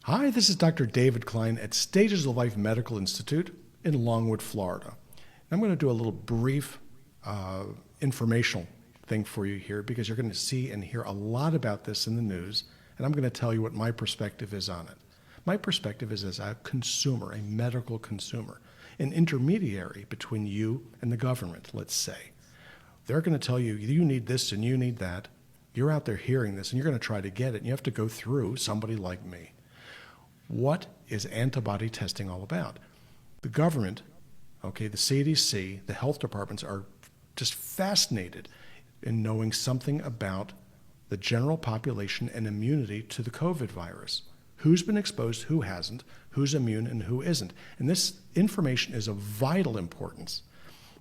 Hi, this is Dr. David Klein at Stages of Life Medical Institute in Longwood, Florida. I'm going to do a little brief informational thing for you here because you're going to see and hear a lot about this in the news, and I'm going to tell you what my perspective is on it. My perspective is as a consumer, a medical consumer, an intermediary between you and the government, let's say. They're going to tell you, you need this and you need that. You're out there hearing this and you're going to try to get it, and you have to go through somebody like me. What is antibody testing all about? The government, the CDC, the health departments are just fascinated in knowing something about the general population and immunity to the COVID virus. Who's been exposed, who hasn't, who's immune and who isn't. And this information is of vital importance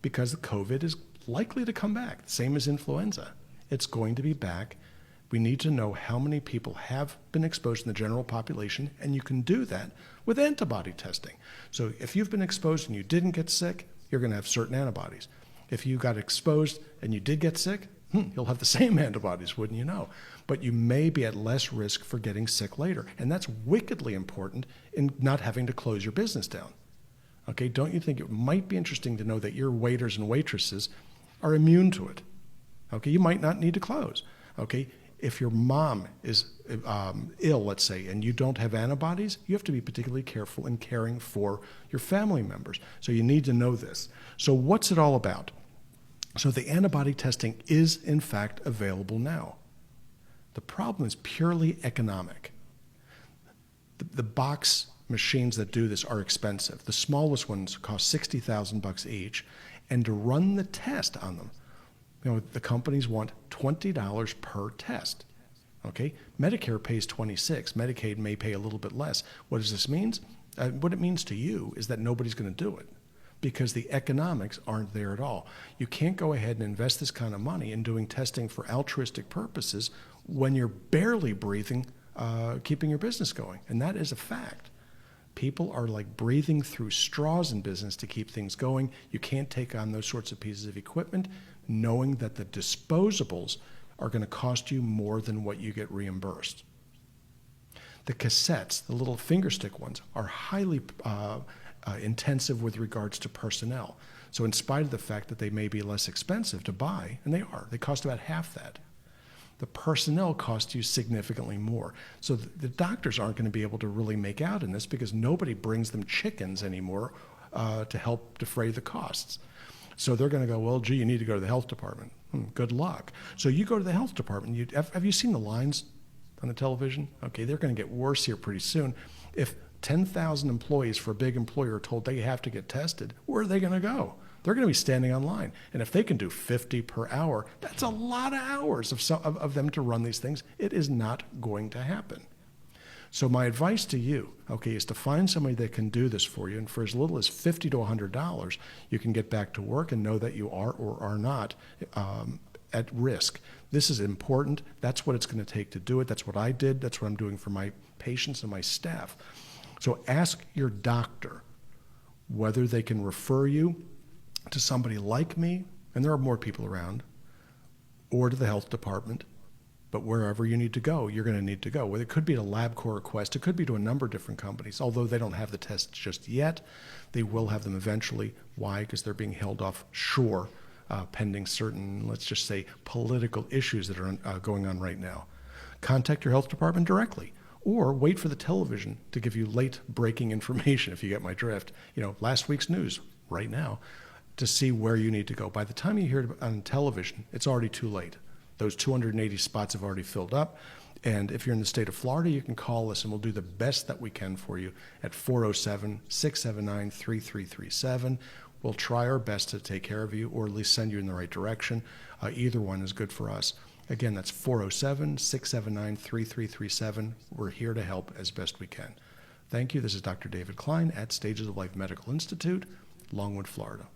because the COVID is likely to come back, same as influenza. It's going to be back. We need to know how many people have been exposed in the general population, and you can do that with antibody testing. So if you've been exposed and you didn't get sick, you're going to have certain antibodies. If you got exposed and you did get sick, you'll have the same antibodies, wouldn't you know? But you may be at less risk for getting sick later, and that's wickedly important in not having to close your business down. Okay, don't you think it might be interesting to know that your waiters and waitresses are immune to it? Okay, you might not need to close. Okay, if your mom is ill, let's say, and you don't have antibodies, you have to be particularly careful in caring for your family members. So you need to know this. So what's it all about? So the antibody testing is, in fact, available now. The problem is purely economic. The box machines that do this are expensive. The smallest ones cost $60,000 each, and to run the test on them, the companies want $20 per test. Okay, Medicare pays $26. Medicaid may pay a little bit less. What does this mean? What it means to you is that nobody's going to do it because the economics aren't there at all. You can't go ahead and invest this kind of money in doing testing for altruistic purposes when you're barely breathing, keeping your business going, and that is a fact. People are like breathing through straws in business to keep things going. You can't take on those sorts of pieces of equipment knowing that the disposables are going to cost you more than what you get reimbursed. The cassettes, the little finger stick ones, are highly intensive with regards to personnel. So in spite of the fact that they may be less expensive to buy, and they cost about half that, the personnel cost you significantly more. So the doctors aren't going to be able to really make out in this because nobody brings them chickens anymore to help defray the costs. So they're going to go, well, gee, you need to go to the health department. Good luck. So you go to the health department. Have you seen the lines on the television? Okay, they're going to get worse here pretty soon. If 10,000 employees for a big employer are told they have to get tested, where are they going to go? They're going to be standing on line. And if they can do 50 per hour, that's a lot of hours of them to run these things. It is not going to happen. So my advice to you, is to find somebody that can do this for you. And for as little as $50 to $100, you can get back to work and know that you are or are not at risk. This is important. That's what it's going to take to do it. That's what I did. That's what I'm doing for my patients and my staff. So ask your doctor whether they can refer you to somebody like me, and there are more people around, or to the health department. But wherever you need to go, you're going to need to go. Well, it could be to LabCorp or Quest. It could be to a number of different companies. Although they don't have the tests just yet, they will have them eventually. Why? Because they're being held offshore pending certain, let's just say, political issues that are going on right now. Contact your health department directly, or wait for the television to give you late breaking information, if you get my drift. Last week's news right now, to see where you need to go. By the time you hear it on television, it's already too late. Those 280 spots have already filled up. And if you're in the state of Florida, you can call us and we'll do the best that we can for you at 407-679-3337. We'll try our best to take care of you or at least send you in the right direction. Either one is good for us. Again, that's 407-679-3337. We're here to help as best we can. Thank you. This is Dr. David Klein at Stages of Life Medical Institute, Longwood, Florida.